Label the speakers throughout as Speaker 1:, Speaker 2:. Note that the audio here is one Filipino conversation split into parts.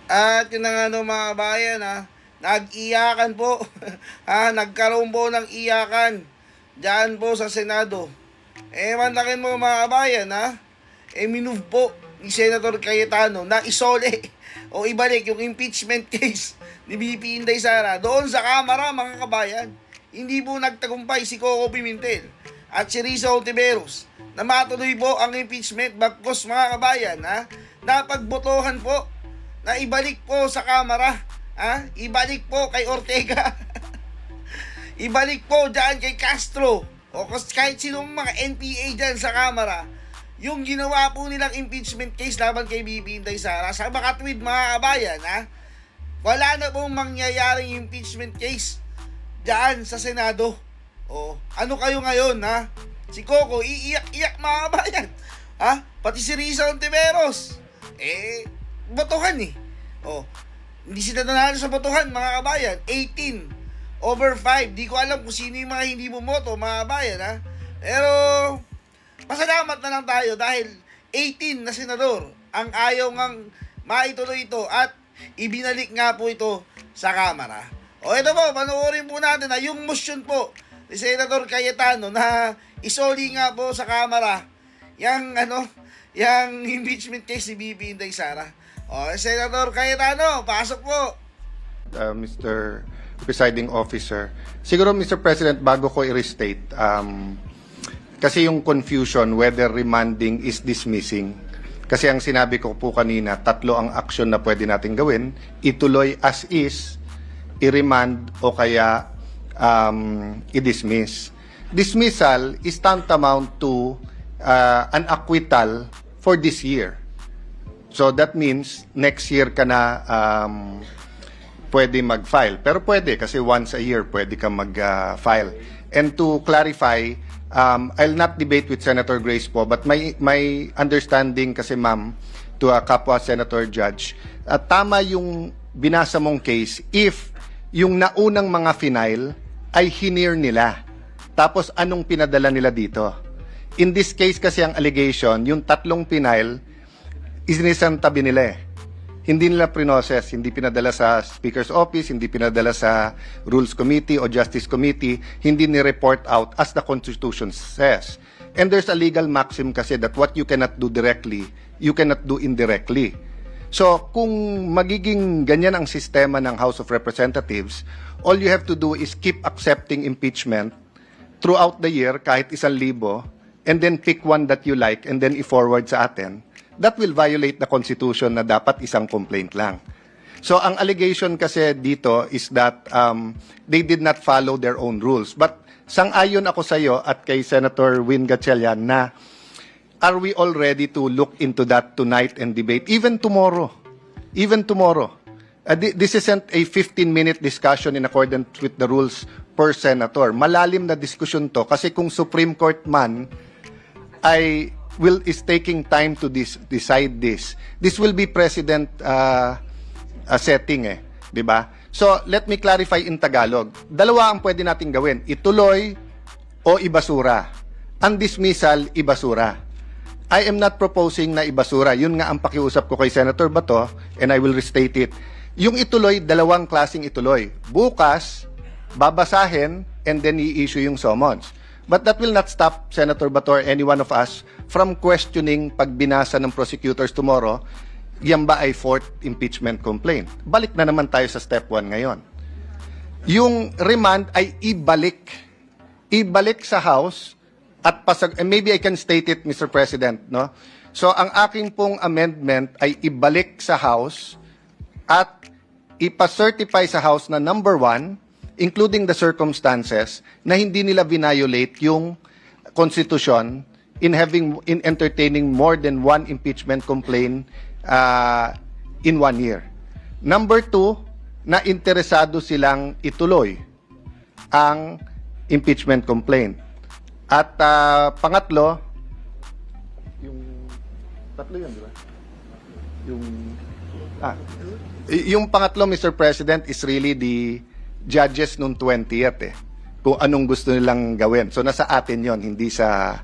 Speaker 1: At yun na nga no, mga bayan, nag-iyakan po. Nagkaroon po ng iyakan dyan po sa Senado. Mantakin mo mga kabayan, minove po ni Senator Cayetano na isole o ibalik yung impeachment case ni BP Inday Sara doon sa Kamara, mga kabayan. Hindi po nagtagumpay si Coco Pimentel at si Risa Ontiveros na matuloy po ang impeachment, bagkos mga kabayan, napagbotohan po na ibalik po sa Kamara, ibalik po kay Ortega, ibalik po dyan kay Castro, o kahit sinong mga NPA dyan sa Kamara, yung ginawa po nilang impeachment case laban kay BP Inday Sara. Sa makatwid mga kabayan, wala na pong mangyayaring impeachment case dyan sa Senado. Ano kayo ngayon, Si Coco, iiyak-iyak mga kabayan. Pati si Risa Ontiveros. Botohan hindi sila nanalo sa botohan, mga kabayan. 18/5. Di ko alam kung sino yung mga hindi bumoto, mga kabayan, Pero, pasalamat na lang tayo dahil 18 na senador ang ayaw ngang maituloy ito at ibinalik nga po ito sa Kamara. Ito po, panoorin po natin yung motion po ni Senator Cayetano na isoli nga po sa Kamara yung impeachment case ni BP Inday Sara. Senator Cayetano, pasok po.
Speaker 2: Mr. Presiding Officer, siguro Mr. President, bago ko i-restate, kasi yung confusion whether remanding is dismissing. Kasi ang sinabi ko po kanina, 3 ang action na pwede natin gawin: ituloy as is, i-remand, o kaya i-dismiss. Dismissal is tantamount to an acquittal for this year. So that means next year ka na pwede mag-file. Pero pwede kasi once a year pwede ka mag-file. And to clarify, I'll not debate with Senator Grace po, but my understanding kasi, ma'am, to a kapwa Senator Judge, tama yung binasa mong case if yung naunang mga final ay hinir nila. Tapos anong pinadala nila dito? In this case kasi ang allegation, yung 3 final, isinisantabi nila Hindi nila pre-process, hindi pinadala sa Speaker's Office, hindi pinadala sa Rules Committee o Justice Committee, hindi ni-report out as the Constitution says. And there's a legal maxim kasi that what you cannot do directly, you cannot do indirectly. So, kung magiging ganyan ang sistema ng House of Representatives, all you have to do is keep accepting impeachment throughout the year, kahit 1,000, and then pick one that you like and then i-forward sa atin. That will violate the Constitution na dapat isang complaint lang. So, ang allegation kasi dito is that they did not follow their own rules. But sang-ayon ako sa iyo at kay Senator Win Gatchalian na are we all ready to look into that tonight and debate? Even tomorrow. Even tomorrow. This isn't a 15-minute discussion in accordance with the rules per senator. Malalim na diskusyon to kasi kung Supreme Court man is taking time to decide this. This will be precedent setting, di ba? So, let me clarify in Tagalog. Dalawa ang pwede nating gawin. Ituloy o ibasura. Ang dismissal, ibasura. I am not proposing na ibasura. Yun nga ang pakiusap ko kay Senator Bato, and I will restate it. Yung ituloy, dalawang klaseng ituloy. Bukas, babasahin, and then i-issue yung summons. But that will not stop Senator Bato or any one of us from questioning pag binasa ng prosecutors tomorrow, yan ba ay 4th impeachment complaint? Balik na naman tayo sa step 1 ngayon. Yung remand ay ibalik. Ibalik sa House at and maybe I can state it, Mr. President, no? So, ang aking pong amendment ay ibalik sa House at ipa-certify sa House na number 1, including the circumstances, na hindi nila violate yung Constitution in entertaining more than 1 impeachment complaint in 1 year. Number 2, na interesado silang ituloy ang impeachment complaint. At pangatlo, tatlo yun, di ba? Yung pangatlo, Mr. President, is really the judges nung 20th kung anong gusto nilang gawin. So nasa atin yon, hindi sa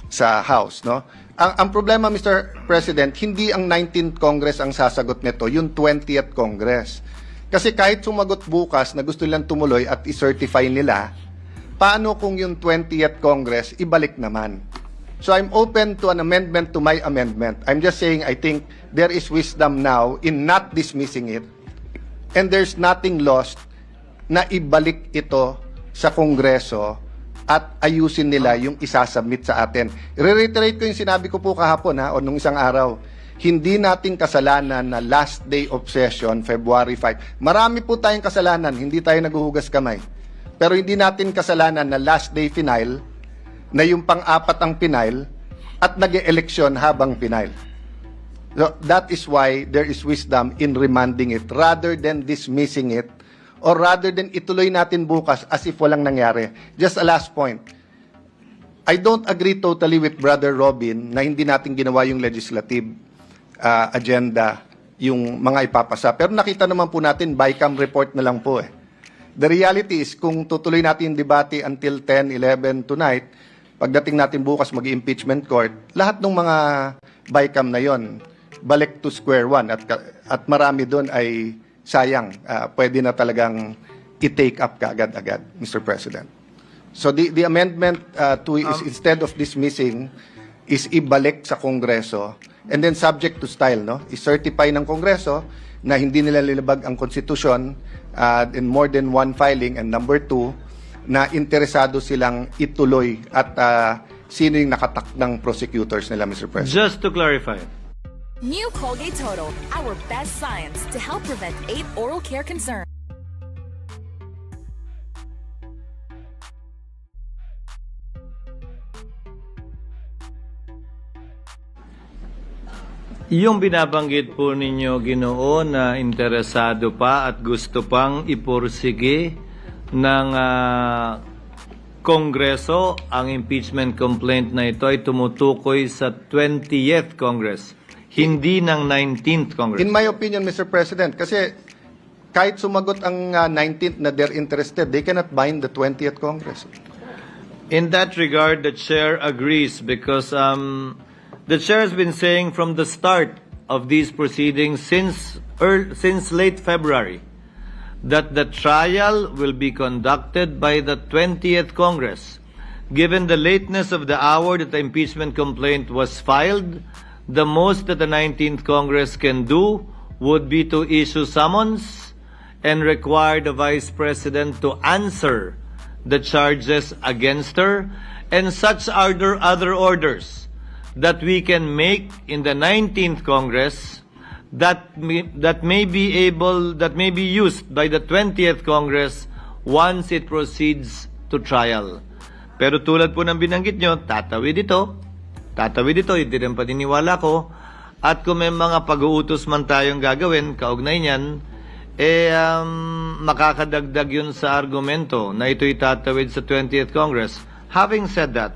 Speaker 2: sa House, no? Ang problema, Mr. President, hindi ang 19th Congress ang sasagot nito, yung 20th Congress. Kasi kahit sumagot bukas na gusto nilang tumuloy at i-certify nila, paano kung yung 20th Congress ibalik naman? So I'm open to an amendment to my amendment. I'm just saying I think there is wisdom now in not dismissing it, and there's nothing lost na ibalik ito sa Kongreso at ayusin nila yung isasubmit sa atin. I-reiterate ko yung sinabi ko po kahapon o nung isang araw. Hindi nating kasalanan na last day of session, February 5. Marami po tayong kasalanan, hindi tayo naguhugas kamay. Pero hindi natin kasalanan na last day final, na yung pang-apat ang final, at nag-eleksyon habang final. So, that is why there is wisdom in remanding it rather than dismissing it, or rather than ituloy natin bukas as if walang nangyari. Just a last point. I don't agree totally with Brother Robin na hindi natin ginawa yung legislative agenda, yung mga ipapasa. Pero nakita naman po natin, BICAM report na lang po . The reality is, kung tutuloy natin yung debate until 10, 11 tonight, pagdating natin bukas mag-impeachment court, lahat ng mga BICAM na yon balik to square one. At marami doon ay sayang, pwede na talagang i-take up kaagad-agad, Mr. President. So the amendment is instead of dismissing, is ibalik sa Kongreso, and then subject to style, no? I-certify ng Kongreso na hindi nila nilabag ang konstitusyon in more than one filing, and number two, na interesado silang ituloy at sino yung nakatakdang prosecutors nila, Mr. President.
Speaker 3: Just to clarify,
Speaker 4: New Colgate Total, our best science to help prevent 8 oral care concerns.
Speaker 3: yung binabanggit po ninyo, Ginoo, na interesado pa at gusto pang ipursige ng Kongreso, ang impeachment complaint na ito ay tumutukoy sa 20th Congress, hindi ng 19th Congress.
Speaker 2: In my opinion, Mr. President, kasi kahit sumagot ang 19th na they're interested, they cannot bind the 20th Congress.
Speaker 3: In that regard, the Chair agrees because the Chair has been saying from the start of these proceedings since late February that the trial will be conducted by the 20th Congress. Given the lateness of the hour that the impeachment complaint was filed, the most that the 19th Congress can do would be to issue summons and require the Vice President to answer the charges against her, and such are there other orders that we can make in the 19th Congress that may be used by the 20th Congress once it proceeds to trial. Pero tulad po ng binanggit nyo, tatawid ito, hindi rin paniniwala ko, at kung may mga pag-uutos man tayong gagawin, kaugnay niyan, makakadagdag yun sa argumento na ito'y tatawid sa 20th Congress. Having said that,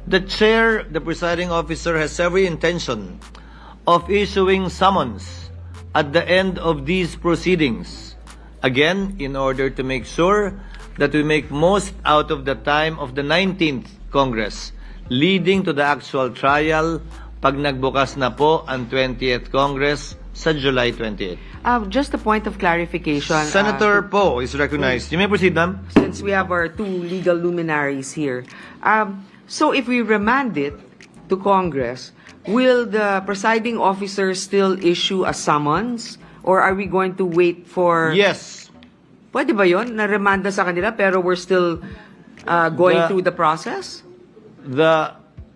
Speaker 3: the Chair, the presiding officer, has every intention of issuing summons at the end of these proceedings. Again, in order to make sure that we make most out of the time of the 19th Congress, leading to the actual trial pag nagbukas na po ang 20th Congress sa July 28.
Speaker 5: Just a point of clarification.
Speaker 3: Senator Poe is recognized. You may proceed, ma'am.
Speaker 5: Since we have our two legal luminaries here. So if we remand it to Congress, will the presiding officer still issue a summons? Or are we going to wait for...
Speaker 3: Yes.
Speaker 5: Pwede ba yun? Na-remanda sa kanila pero we're still going through the process?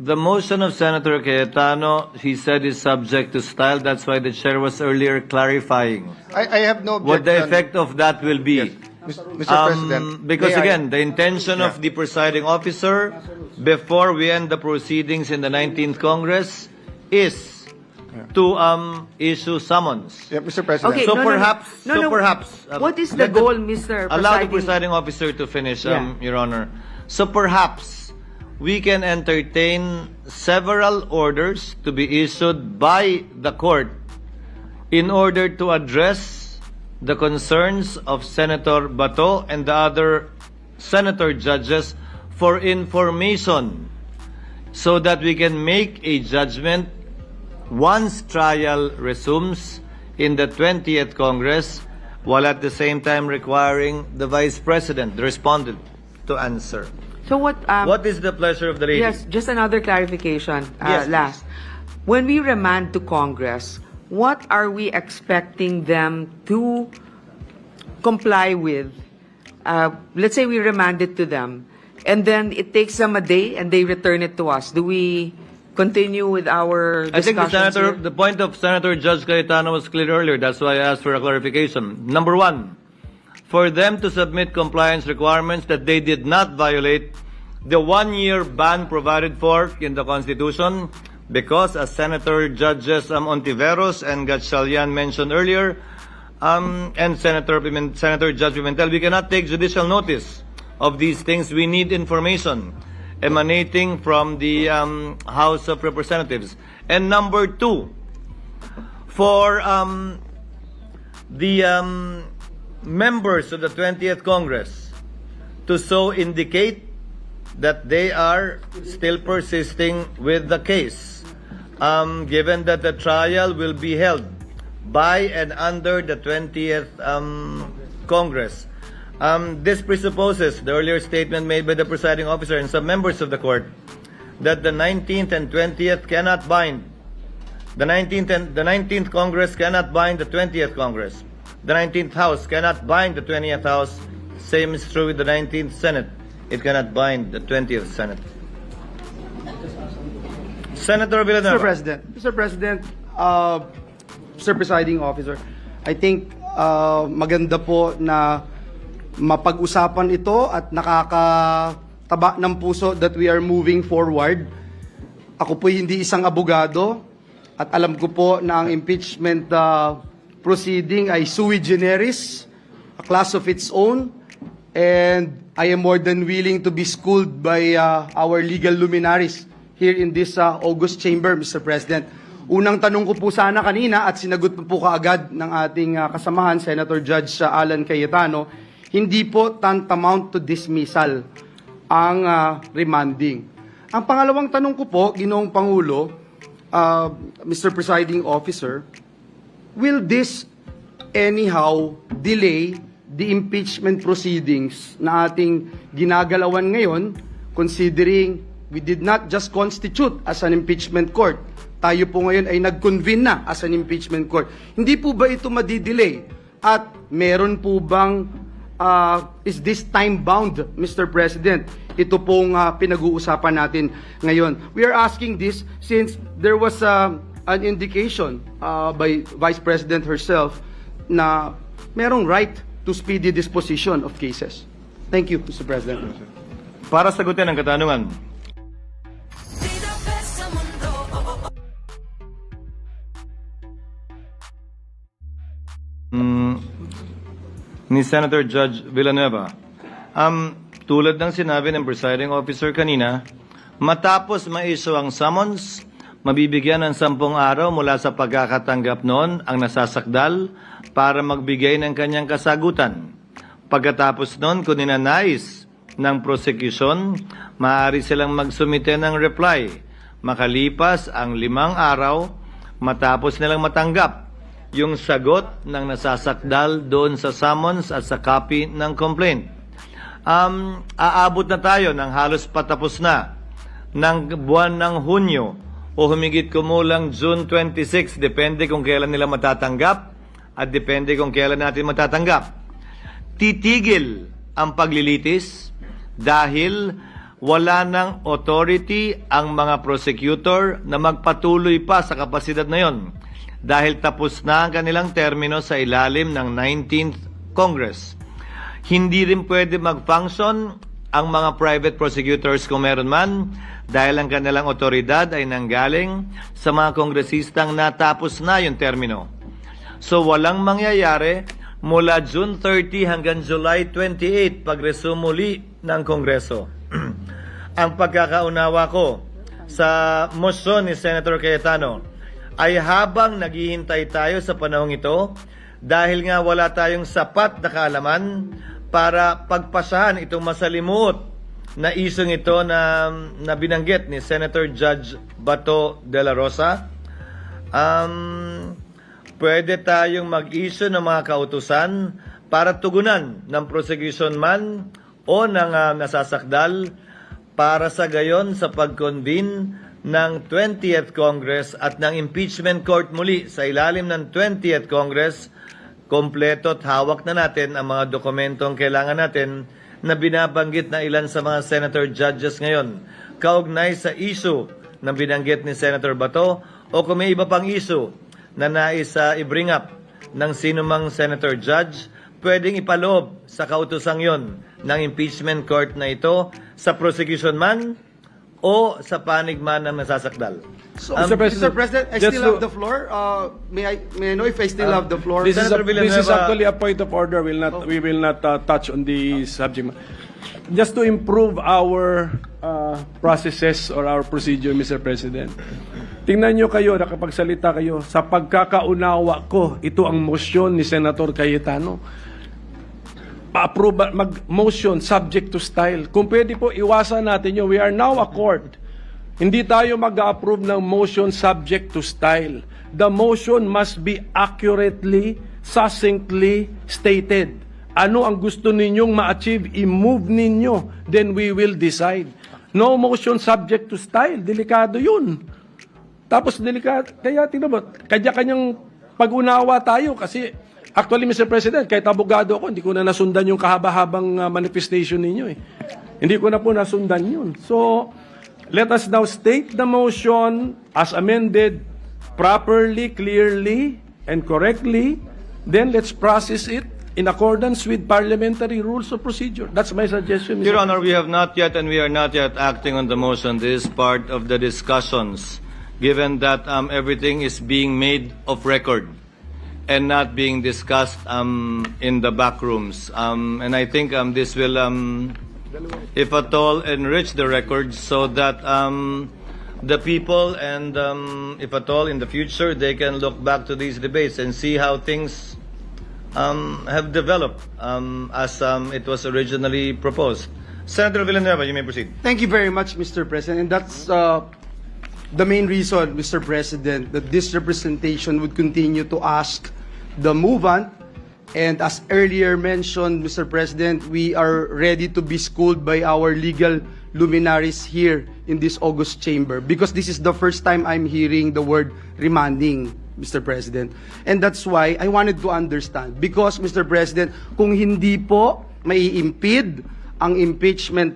Speaker 3: The motion of Senator Cayetano, he said, is subject to style. That's why the chair was earlier clarifying
Speaker 2: I have no objection.
Speaker 3: what the effect of that will be.
Speaker 2: Yes. Mr. President.
Speaker 3: Because
Speaker 2: may
Speaker 3: again, the intention of the presiding officer before we end the proceedings in the 19th Congress is to issue summons.
Speaker 2: Yeah, Mr. President.
Speaker 5: Okay.
Speaker 3: So
Speaker 5: No.
Speaker 3: perhaps
Speaker 5: What is the goal, Mr.
Speaker 3: Allow the
Speaker 5: Presiding?
Speaker 3: presiding officer to finish,
Speaker 5: Yeah.
Speaker 3: Your Honor. So perhaps we can entertain several orders to be issued by the court in order to address the concerns of Senator Bato and the other senator judges for information so that we can make a judgment once trial resumes in the 20th Congress, while at the same time requiring the Vice President, the respondent, to answer.
Speaker 5: So what?
Speaker 3: What is the pleasure of the lady?
Speaker 5: Yes, just another clarification.
Speaker 3: Yes,
Speaker 5: last, when we remand to Congress, what are we expecting them to comply with? Let's say we remand it to them, and then it takes them a day, and they return it to us. Do we continue with our
Speaker 3: I think
Speaker 5: discussions
Speaker 3: the point of Senator Judge Cayetano was clear earlier. That's why I asked for a clarification. Number one, for them to submit compliance requirements that they did not violate the one-year ban provided for in the Constitution, because as Senator Judges Ontiveros and Gatchalian mentioned earlier, and Senator Judge Pimentel, we cannot take judicial notice of these things. We need information emanating from the House of Representatives. And number two, for the members of the 20th Congress to so indicate that they are still persisting with the case, given that the trial will be held by and under the 20th Congress. This presupposes the earlier statement made by the presiding officer and some members of the court that the 19th and 20th cannot bind. The 19th Congress cannot bind the 20th Congress. The 19th House cannot bind the 20th House. Same is true with the 19th Senate. It cannot bind the 20th Senate. Senator Villanueva.
Speaker 6: Mr. President, Mr. Presiding Officer, I think maganda po na mapag-usapan ito at nakakataba ng puso that we are moving forward. Ako po hindi isang abogado at alam ko po na ang impeachment proceeding ay sui generis, a class of its own, and I am more than willing to be schooled by our legal luminaries here in this August chamber, Mr. President. Unang tanong ko po sana kanina at sinagot po kaagad ng ating kasamahan, Senator Judge Alan Cayetano, hindi po tantamount to dismissal ang remanding. Ang pangalawang tanong ko po, Ginoong Pangulo, Mr. Presiding Officer, will this anyhow delay the impeachment proceedings na ating ginagalawan ngayon, considering we did not just constitute as an impeachment court, tayo po ngayon ay nag-convene na as an impeachment court. Hindi po ba ito madidelay? At meron po bang, is this time-bound, Mr. President? Ito pong pinag-uusapan natin ngayon. We are asking this since there was an indication by Vice President herself na merong right to speedy disposition of cases. Thank you, Mr. President.
Speaker 3: Para sagutin ang katanungan, ni Senator Judge Villanueva, tulad ng sinabi ng presiding officer kanina, matapos ma-issue ang summons, mabibigyan ng 10 araw mula sa pagkakatanggap noon ang nasasakdal para magbigay ng kanyang kasagutan. Pagkatapos noon, kung ninanais ng prosecution, maaari silang magsumite ng reply. Makalipas ang 5 araw, matapos nilang matanggap yung sagot ng nasasakdal doon sa summons at sa copy ng complaint. Aabot na tayo ng halos patapos na ng buwan ng Hunyo o humigit kumulang June 26, depende kung kailan nila matatanggap at depende kung kailan natin matatanggap. Titigil ang paglilitis dahil wala ng authority ang mga prosecutor na magpatuloy pa sa kapasidad na yon dahil tapos na ang kanilang termino sa ilalim ng 19th Congress. Hindi rin pwede mag-function ang mga private prosecutors kung meron man dahil ang kanilang otoridad ay nanggaling sa mga kongresistang natapos na yung termino. So walang mangyayari mula June 30 hanggang July 28 pag-resume muli ng Kongreso. Ang pagkakaunawa ko sa motion ni Senator Cayetano ay habang naghihintay tayo sa panahong ito, dahil nga wala tayong sapat na kaalaman para pagpasahan itong masalimuot na isyong ito na binanggit ni Senator Judge Bato de la Rosa. Pwede tayong mag-issue ng mga kautusan para tugunan ng prosecution man o ng nasasakdal para sa gayon sa pag-convene ng 20th Congress at ng impeachment court muli sa ilalim ng 20th Congress. Kompleto at hawak na natin ang mga dokumentong kailangan natin na binabanggit na ilan sa mga senator judges ngayon kaugnay sa issue na binanggit ni Senator Bato o kung may iba pang issue na nais i-bring up ng sinumang senator judge, pwedeng ipaloob sa kautusang yon ng impeachment court na ito sa prosecution man o sa panig man ng nasasakdal.
Speaker 6: So, Mr. President, I still have the floor. May I know if I still have the floor?
Speaker 7: This is
Speaker 3: Villanueva,
Speaker 7: actually a point of order. We will not touch on the subject. Just to improve our processes or our procedure, Mr. President. Tingnan nyo kayo, nakapagsalita kayo, sa pagkakaunawa ko, ito ang motion ni Senator Cayetano. Pa-approve, mag-motion subject to style. Kung pwede po, iwasan natin yun. We are now a court. Hindi tayo mag-approve ng motion subject to style. The motion must be accurately, succinctly stated. Ano ang gusto ninyong ma-achieve, i-move ninyo, then we will decide. No motion subject to style. Delikado yun. Tapos delikado, kaya tingnan mo, kanya-kanyang pag-unawa tayo kasi actually, Mr. President, kahit abogado ako, hindi ko na nasundan yung kahaba-habang manifestation ninyo eh. Hindi ko na po nasundan yun. So, let us now state the motion as amended properly, clearly, and correctly. Then let's process it in accordance with parliamentary rules of procedure. That's my suggestion, Mr.
Speaker 3: Your Honor, we have not yet and we are not yet acting on the motion. This is part of the discussions, given that everything is being made of record and not being discussed in the back rooms. And I think this will, if at all, enrich the records so that the people and, if at all, in the future, they can look back to these debates and see how things have developed as it was originally proposed. Senator Villanueva, you may proceed.
Speaker 6: Thank you very much, Mr. President. And that's the main reason, Mr. President, that this representation would continue to ask the movant. And as earlier mentioned, Mr. President, we are ready to be schooled by our legal luminaries here in this August chamber because this is the first time I'm hearing the word remanding, Mr. President. And that's why I wanted to understand. Because, Mr. President, kung hindi po mai-impede ang impeachment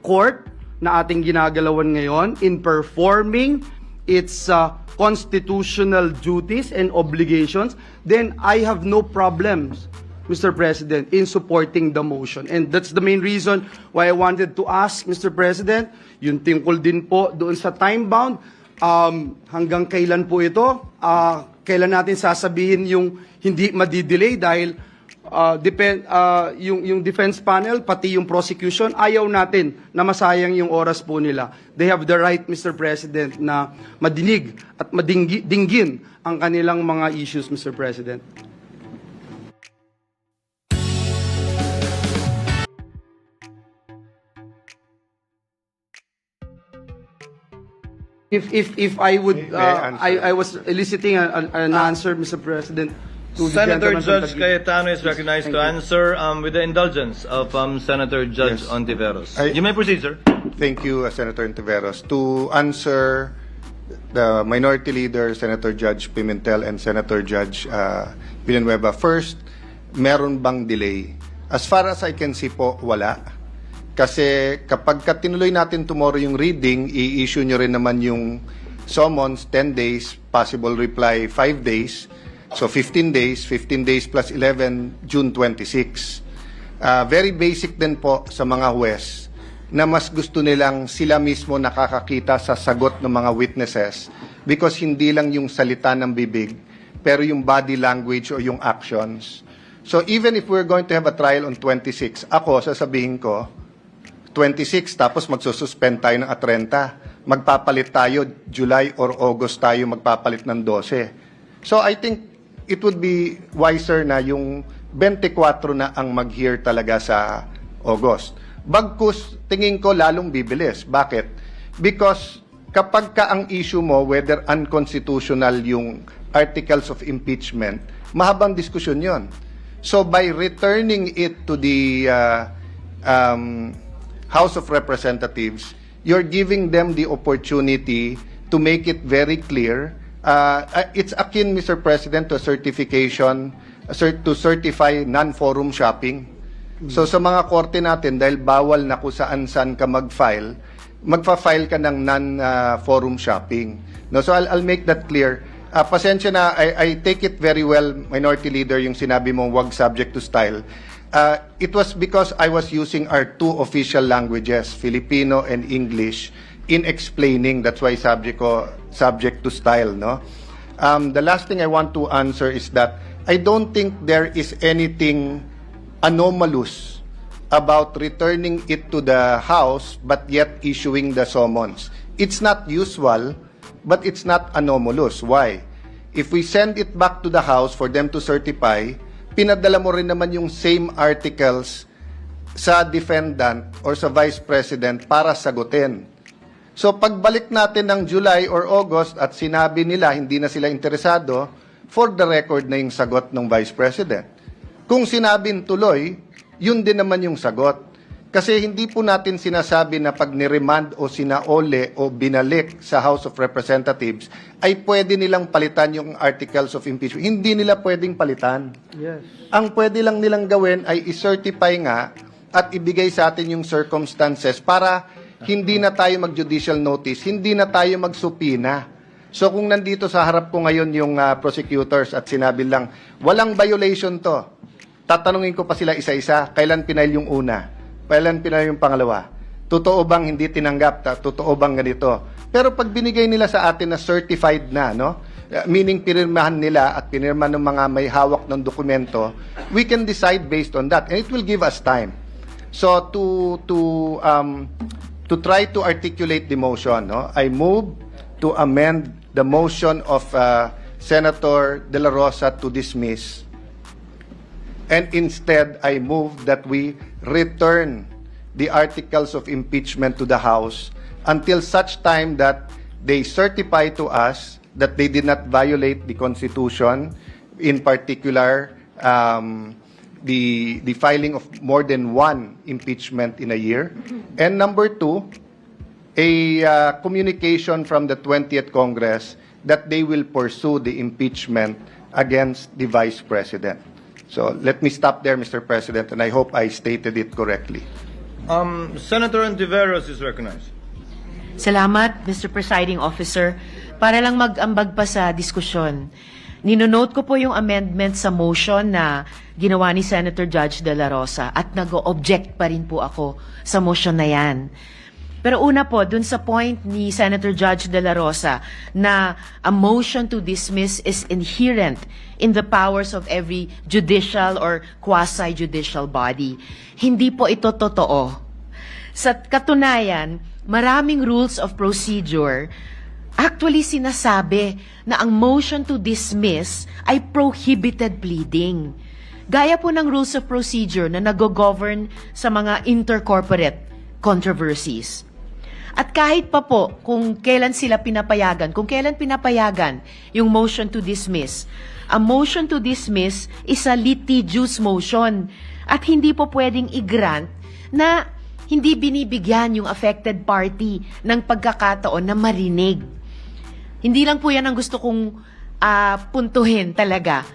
Speaker 6: court na ating ginagalawan ngayon in performing its constitutional duties and obligations, then I have no problems, Mr. President, in supporting the motion. And that's the main reason why I wanted to ask, Mr. President, yung tungkol din po doon sa time-bound, hanggang kailan po ito? Kailan natin sasabihin yung hindi madidelay dahil yung defense panel, pati yung prosecution, ayaw natin na masayang yung oras po nila. They have the right, Mr. President, na madinig at madinggin ang kanilang mga issues, Mr. President. If I would, I was eliciting an answer, Mr. President.
Speaker 3: Senator Judge Cayetano is recognized to answer with the indulgence of Senator Judge Ontiveros. You may proceed, sir.
Speaker 2: Thank you, Senator Ontiveros. To answer the Minority Leader, Senator Judge Pimentel and Senator Judge Villanueva, first, meron bang delay? As far as I can see po, wala. Kasi kapag tinuloy natin tomorrow yung reading, i-issue nyo rin naman yung summons, 10 days, possible reply, 5 days. So 15 days plus 11, June 26. Very basic din po sa mga huwes na mas gusto nilang sila mismo nakakakita sa sagot ng mga witnesses because hindi lang yung salita ng bibig, pero yung body language o yung actions. So even if we're going to have a trial on 26, ako, sasabihin ko, 26, tapos magsususpend tayo ng 30. Magpapalit tayo, July or August tayo magpapalit ng 12. So I think it would be wiser na yung 24 na ang mag-hear talaga sa August. Bagkus, tingin ko lalong bibilis. Bakit? Because kapag ka ang issue mo, whether unconstitutional yung articles of impeachment, mahabang diskusyon yon. So by returning it to the House of Representatives, you're giving them the opportunity to make it very clear. It's akin, Mr. President, to a certification, to certify non-forum shopping. So sa mga korte natin, dahil bawal na kung saan-saan ka mag-file, magfa-file ka ng non-forum shopping. No, so I'll make that clear. Pasensya na, I take it very well, Minority Leader, yung sinabi mong wag subject to style. It was because I was using our two official languages, Filipino and English, in explaining. That's why subject to style. No. The last thing I want to answer is that I don't think there is anything anomalous about returning it to the House but yet issuing the summons. It's not usual, but it's not anomalous. Why? If we send it back to the House for them to certify, pinadala mo rin naman yung same articles sa defendant or sa Vice President para sagutin. So pagbalik natin ng July or August at sinabi nila hindi na sila interesado, for the record na yung sagot ng Vice President. Kung sinabing tuloy, yun din naman yung sagot. Kasi hindi po natin sinasabi na pag niremand o sinaole o binalik sa House of Representatives ay pwede nilang palitan yung articles of impeachment. Hindi nila pwedeng palitan.
Speaker 6: Yes.
Speaker 2: Ang pwede lang nilang gawin ay i-certify nga at ibigay sa atin yung circumstances para hindi na tayo mag-judicial notice, hindi na tayo magsupina. So kung nandito sa harap ko ngayon yung prosecutors at sinabi lang, walang violation to, tatanungin ko pa sila isa-isa, kailan pinail yung una, kailan pinail yung pangalawa, totoo bang hindi tinanggap, totoo bang ganito. Pero pag binigay nila sa atin na certified na, no? Meaning pinirmahan nila at pinirmahan ng mga may hawak ng dokumento, we can decide based on that and it will give us time. So to try to articulate the motion, no? I move to amend the motion of Senator De La Rosa to dismiss. And instead, I move that we return the articles of impeachment to the House until such time that they certify to us that they did not violate the Constitution, in particular, the filing of more than one impeachment in a year. And number two, a communication from the 20th Congress that they will pursue the impeachment against the Vice President. So let me stop there, Mr. President, and I hope I stated it correctly.
Speaker 3: Senator Antiveros is recognized.
Speaker 8: Salamat, Mr. Presiding Officer. Para lang mag-ambag pa sa diskusyon, ninonote ko po yung amendment sa motion na ginawa ni Senator Judge De La Rosa at nag-object pa rin po ako sa motion na yan. Pero una po, dun sa point ni Senator Judge De La Rosa na a motion to dismiss is inherent in the powers of every judicial or quasi-judicial body. Hindi po ito totoo. Sa katunayan, maraming rules of procedure actually sinasabi na ang motion to dismiss ay prohibited pleading. Gaya po ng rules of procedure na nag-govern sa mga intercorporate controversies. At kahit pa po kung kailan sila pinapayagan, kung kailan pinapayagan yung motion to dismiss, a motion to dismiss is a litigious motion at hindi po pwedeng i-grant na hindi binibigyan yung affected party ng pagkakataon na marinig. Hindi lang po yan ang gusto kong puntuhin talaga,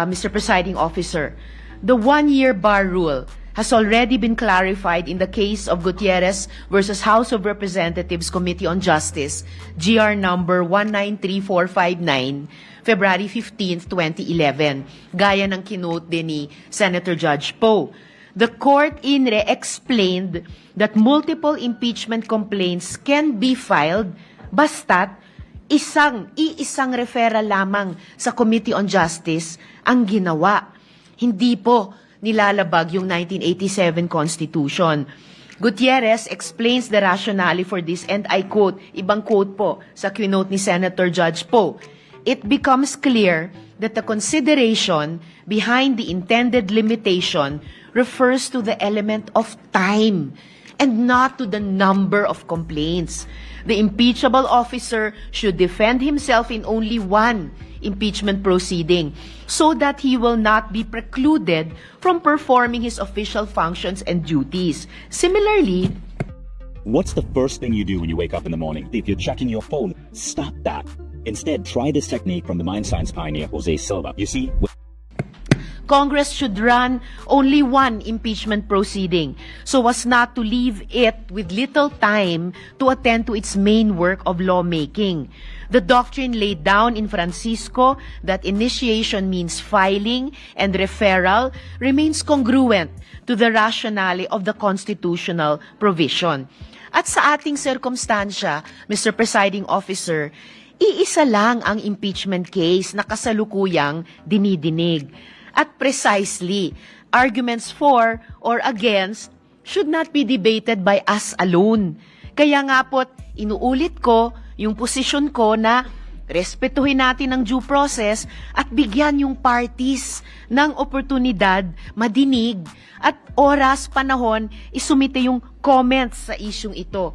Speaker 8: Mr. Presiding Officer. The one-year bar rule has already been clarified in the case of Gutierrez versus House of Representatives Committee on Justice, GR number 193459, February 15, 2011, gaya ng kinote din ni Senator Judge Poe. The court in re explained that multiple impeachment complaints can be filed basta't iisang referral lamang sa Committee on Justice ang ginawa. Hindi po nilalabag yung 1987 Constitution. Gutierrez explains the rationale for this and I quote, ibang quote po sa quote ni Senator Judge Poe, "It becomes clear that the consideration behind the intended limitation refers to the element of time. and not to the number of complaints. The impeachable officer should defend himself in only one impeachment proceeding so that he will not be precluded from performing his official functions and duties. Similarly,
Speaker 9: what's the first thing you do when you wake up in the morning? If you're checking your phone, stop that. Instead, try this technique from the mind science pioneer, Jose Silva. You see,
Speaker 8: Congress should run only one impeachment proceeding so as not to leave it with little time to attend to its main work of lawmaking. The doctrine laid down in Francisco that initiation means filing and referral remains congruent to the rationale of the constitutional provision. At sa ating circumstansya, Mr. Presiding Officer, iisa lang ang impeachment case na kasalukuyang dinidinig. At precisely, arguments for or against should not be debated by us alone. Kaya nga po't inuulit ko yung posisyon ko na respetuhin natin ang due process at bigyan yung parties ng oportunidad madinig at oras, panahon, isumite yung comments sa isyung ito.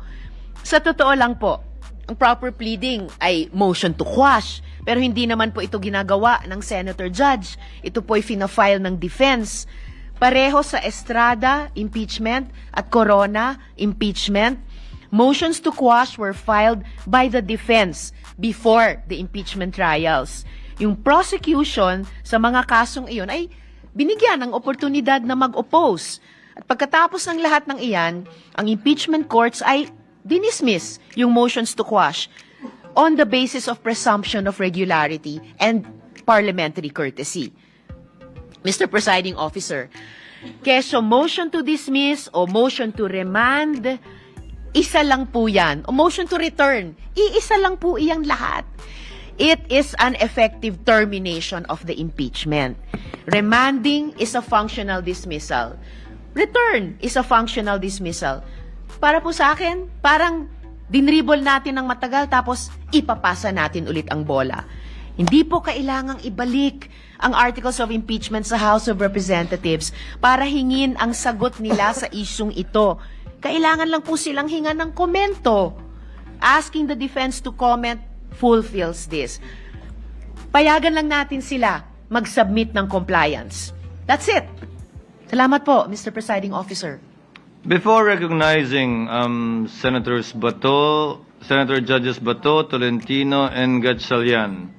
Speaker 8: Sa totoo lang po, ang proper pleading ay motion to quash. Pero hindi naman po ito ginagawa ng Senator Judge. Ito po ay fina-file ng defense. Pareho sa Estrada, impeachment, at Corona, impeachment. Motions to quash were filed by the defense before the impeachment trials. Yung prosecution sa mga kasong iyon ay binigyan ng oportunidad na mag-oppose. At pagkatapos ng lahat ng iyan, ang impeachment courts ay dinismiss yung motions to quash on the basis of presumption of regularity and parliamentary courtesy. Mr. Presiding Officer, keso motion to dismiss o motion to remand, isa lang po yan. O motion to return, iisa lang po iyang lahat. It is an effective termination of the impeachment. Remanding is a functional dismissal. Return is a functional dismissal. Para po sa akin, parang dinribble natin ng matagal tapos ipapasa natin ulit ang bola. Hindi po kailangang ibalik ang articles of impeachment sa House of Representatives para hingin ang sagot nila sa isyung ito. Kailangan lang po silang hingan ng komento. Asking the defense to comment fulfills this. Payagan lang natin sila mag-submit ng compliance. That's it. Salamat po, Mr. Presiding Officer.
Speaker 3: Before recognizing Senator Judges Bato, Tolentino, and Gatchalian,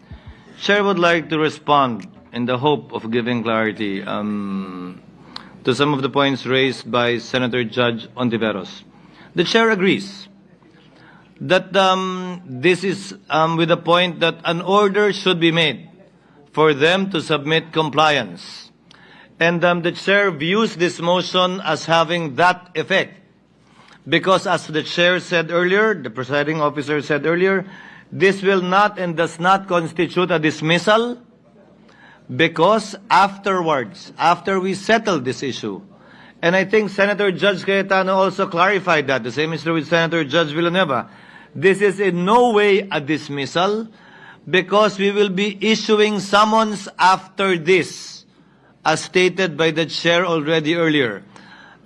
Speaker 3: Chair would like to respond in the hope of giving clarity to some of the points raised by Senator Judge Ontiveros. The Chair agrees that this is with the point that an order should be made for them to submit compliance. And the Chair views this motion as having that effect. Because as the Chair said earlier, the Presiding Officer said earlier, this will not and does not constitute a dismissal because afterwards, after we settle this issue, and I think Senator Judge Cayetano also clarified that, the same is true with Senator Judge Villanueva, this is in no way a dismissal because we will be issuing summons after this, as stated by the Chair already earlier.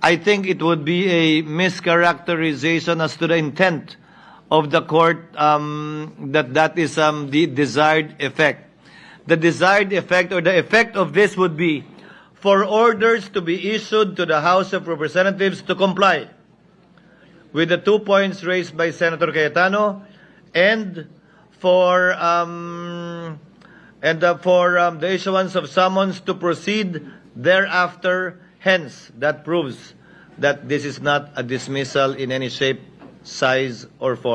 Speaker 3: I think it would be a mischaracterization as to the intent of the court that is the desired effect. The desired effect or the effect of this would be for orders to be issued to the House of Representatives to comply with the 2 points raised by Senator Cayetano and for the issuance of summons to proceed thereafter. Hence, that proves that this is not a dismissal in any shape, size, or form.